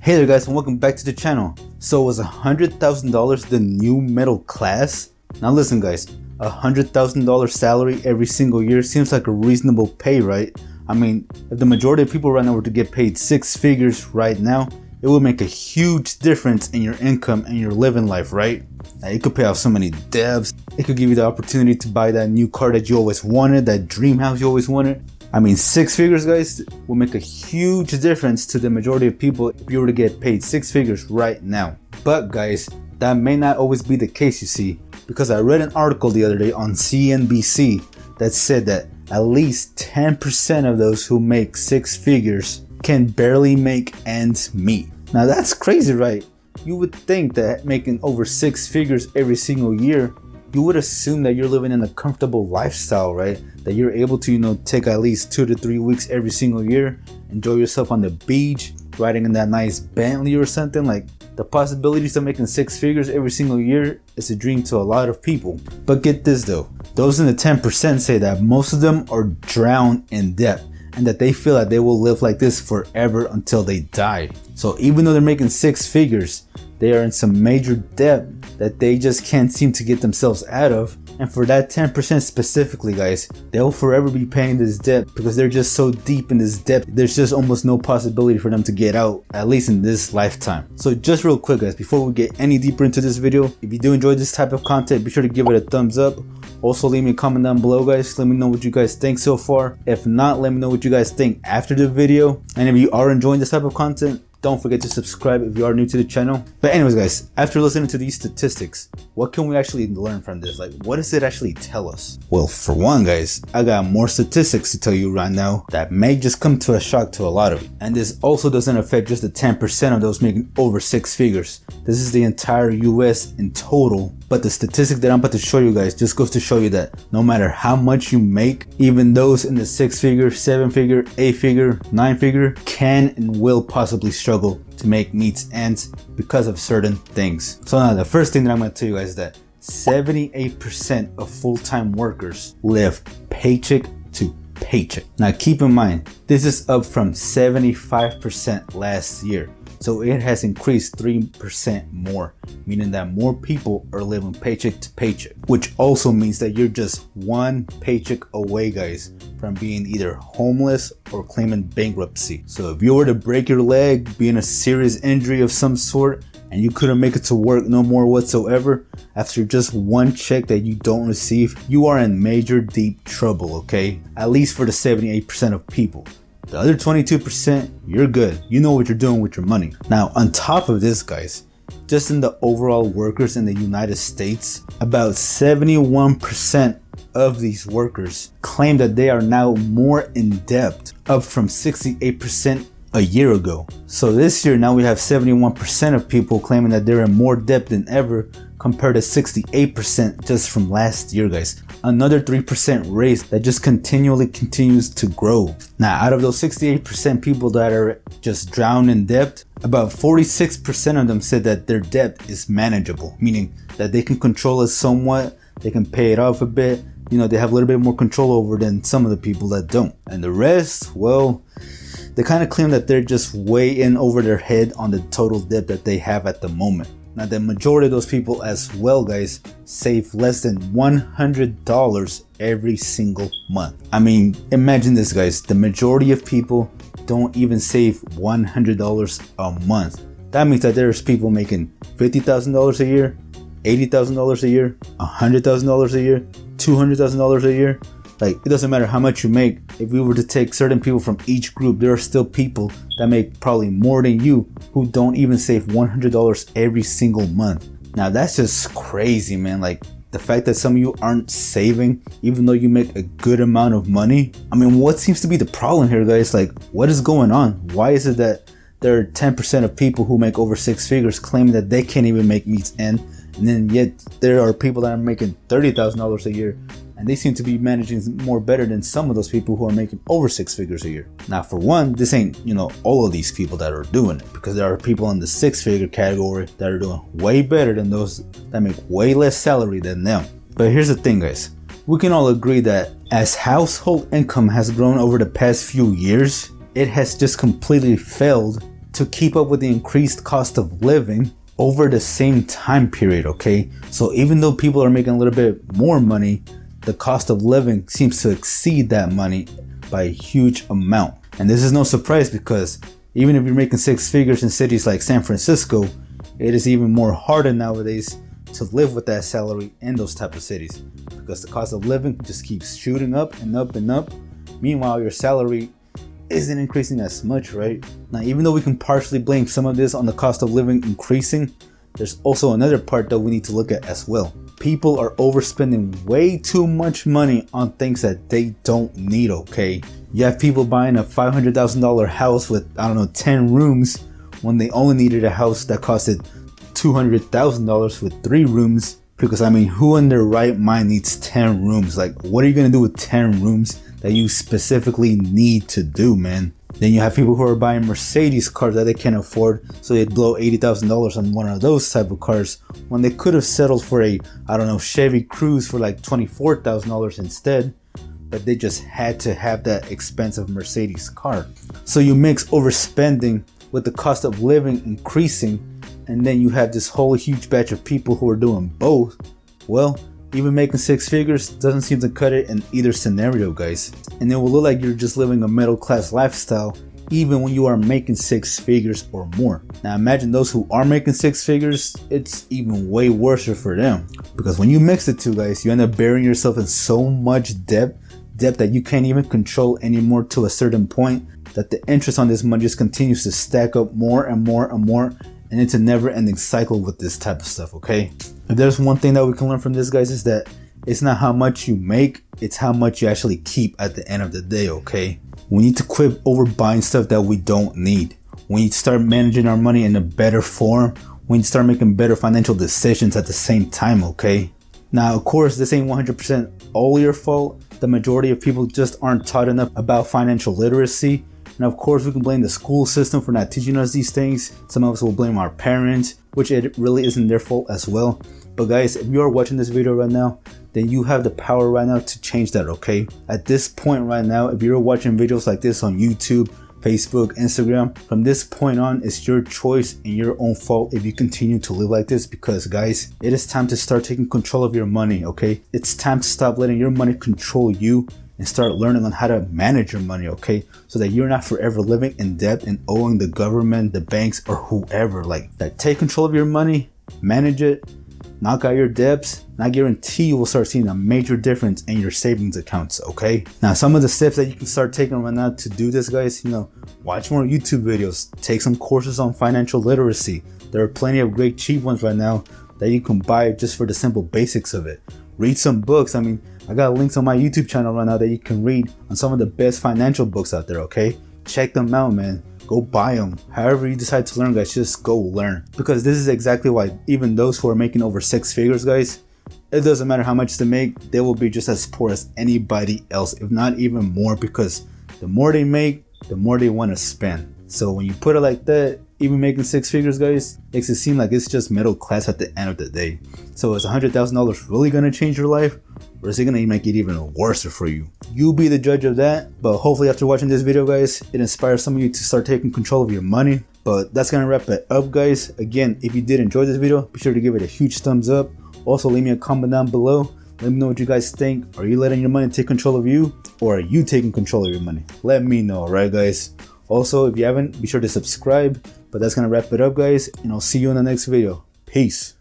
Hey there guys, and welcome back to the channel. So was $100,000 the new middle class? Now listen guys, $100,000 salary every single year seems like a reasonable pay, right? I mean, if the majority of people right now were to get paid six figures right now, it would make a huge difference in your income and your living life, right? Now, it could pay off so many debts. It could give you the opportunity to buy that new car that you always wanted, that dream house you always wanted. I mean, six figures, guys, will make a huge difference to the majority of people if you were to get paid six figures right now. But guys, that may not always be the case, you see, because I read an article the other day on CNBC that said that at least 10% of those who make six figures can barely make ends meet. Now that's crazy, right? You would think that making over six figures every single year, you would assume that you're living in a comfortable lifestyle, right? That you're able to, take at least 2 to 3 weeks every single year, enjoy yourself on the beach, riding in that nice Bentley or something. Like, the possibilities of making six figures every single year is a dream to a lot of people. But get this though, those in the 10% say that most of them are drowned in debt and that they feel that they will live like this forever until they die. So even though they're making six figures, they are in some major debt that they just can't seem to get themselves out of. And for that 10% specifically, guys, they'll forever be paying this debt because they're just so deep in this debt. There's just almost no possibility for them to get out, at least in this lifetime. So just real quick, guys, before we get any deeper into this video, if you do enjoy this type of content, be sure to give it a thumbs up. Also, leave me a comment down below, guys. Let me know what you guys think so far. If not, let me know what you guys think after the video. And if you are enjoying this type of content, don't forget to subscribe if you are new to the channel. But anyways, guys, after listening to these statistics, what can we actually learn from this? Like, what does it actually tell us? Well, for one, guys, I got more statistics to tell you right now that may just come to a shock to a lot of you. And this also doesn't affect just the 10% of those making over six figures. This is the entire US in total. But the statistic that I'm about to show you guys just goes to show you that no matter how much you make, even those in the six figure, seven figure, eight figure, nine figure can and will possibly struggle to make meets ends because of certain things. So now the first thing that I'm going to tell you guys is that 78% of full-time workers live paycheck to paycheck. Now keep in mind, this is up from 75% last year. So it has increased 3% more, meaning that more people are living paycheck to paycheck, which also means that you're just one paycheck away, guys, from being either homeless or claiming bankruptcy. So if you were to break your leg, be in a serious injury of some sort, and you couldn't make it to work no more whatsoever, after just one check that you don't receive, you are in major deep trouble, okay? At least for the 78% of people. The other 22%, you're good. You know what you're doing with your money. Now, on top of this, guys, just in the overall workers in the United States, about 71% of these workers claim that they are now more in debt, up from 68% a year ago. So this year, now we have 71% of people claiming that they're in more debt than ever, compared to 68% just from last year, guys. Another 3% raise that just continues to grow. Now, out of those 68% people that are just drowned in debt, about 46% of them said that their debt is manageable, meaning that they can control it somewhat, they can pay it off a bit, they have a little bit more control over than some of the people that don't. And the rest, well, they kind of claim that they're just way in over their head on the total debt that they have at the moment. Now, the majority of those people as well, guys, save less than $100 every single month. I mean, imagine this, guys. The majority of people don't even save $100 a month. That means that there's people making $50,000 a year, $80,000 a year, $100,000 a year, $200,000 a year. Like, it doesn't matter how much you make. If we were to take certain people from each group, there are still people that make probably more than you who don't even save $100 every single month. Now, that's just crazy, man. Like, the fact that some of you aren't saving, even though you make a good amount of money. I mean, what seems to be the problem here, guys? Like, what is going on? Why is it that there are 10% of people who make over six figures claiming that they can't even make meets end? And then yet there are people that are making $30,000 a year, and they seem to be managing more better than some of those people who are making over six figures a year. Now, for one, this ain't, all of these people that are doing it, because there are people in the six figure category that are doing way better than those that make way less salary than them. But here's the thing, guys. We can all agree that as household income has grown over the past few years, it has just completely failed to keep up with the increased cost of living over the same time period, okay? So even though people are making a little bit more money, the cost of living seems to exceed that money by a huge amount. And this is no surprise, because even if you're making six figures in cities like San Francisco, it is even more harder nowadays to live with that salary in those type of cities, because the cost of living just keeps shooting up and up and up. Meanwhile, your salary isn't increasing as much, right? Now, even though we can partially blame some of this on the cost of living increasing, there's also another part that we need to look at as well. People are overspending way too much money on things that they don't need, okay? You have people buying a $500,000 house with, I don't know, 10 rooms when they only needed a house that costed $200,000 with 3 rooms. Because I mean, who in their right mind needs 10 rooms? Like, what are you gonna do with 10 rooms that you specifically need to do, man? Then you have people who are buying Mercedes cars that they can't afford, so they'd blow $80,000 on one of those type of cars when they could have settled for a, I don't know, Chevy Cruze for like $24,000 instead, but they just had to have that expensive Mercedes car. So you mix overspending with the cost of living increasing, and then you have this whole huge batch of people who are doing both. Well, even making six figures doesn't seem to cut it in either scenario, guys. And it will look like you're just living a middle class lifestyle even when you are making six figures or more. Now imagine those who are making six figures, it's even way worse for them. Because when you mix the two, guys, you end up burying yourself in so much debt that you can't even control anymore, to a certain point that the interest on this money just continues to stack up more and more and more. And it's a never-ending cycle with this type of stuff, okay? If there's one thing that we can learn from this, guys, is that it's not how much you make, it's how much you actually keep at the end of the day, okay? We need to quit overbuying stuff that we don't need. We need to start managing our money in a better form. We need to start making better financial decisions at the same time, okay? Now, of course, this ain't 100% all your fault. The majority of people just aren't taught enough about financial literacy. And of course, we can blame the school system for not teaching us these things. Some of us will blame our parents, which it really isn't their fault as well. But guys, if you are watching this video right now, then you have the power right now to change that, okay? At this point right now, if you're watching videos like this on YouTube, Facebook, Instagram, from this point on, it's your choice and your own fault if you continue to live like this. Because guys, it is time to start taking control of your money, okay? It's time to stop letting your money control you and start learning on how to manage your money, okay? So that you're not forever living in debt and owing the government, the banks, or whoever. Like, take control of your money, manage it, knock out your debts, and I guarantee you will start seeing a major difference in your savings accounts, okay? Now, some of the steps that you can start taking right now to do this, guys, watch more YouTube videos, take some courses on financial literacy. There are plenty of great cheap ones right now that you can buy just for the simple basics of it. Read some books. I mean, I got links on my YouTube channel right now that you can read on some of the best financial books out there, okay? Check them out, man. Go buy them. However you decide to learn, guys, just go learn. Because this is exactly why even those who are making over six figures, guys, it doesn't matter how much they make, they will be just as poor as anybody else, if not even more, because the more they make, the more they want to spend. So when you put it like that, even making six figures, guys, makes it seem like it's just middle class at the end of the day. So is $100,000 really going to change your life? Or is it going to make it even worse for you? You be the judge of that. But hopefully after watching this video, guys, it inspires some of you to start taking control of your money. But that's going to wrap it up, guys. Again, if you did enjoy this video, be sure to give it a huge thumbs up. Also, leave me a comment down below. Let me know what you guys think. Are you letting your money take control of you? Or are you taking control of your money? Let me know, alright, guys? Also, if you haven't, be sure to subscribe. But that's going to wrap it up, guys. And I'll see you in the next video. Peace.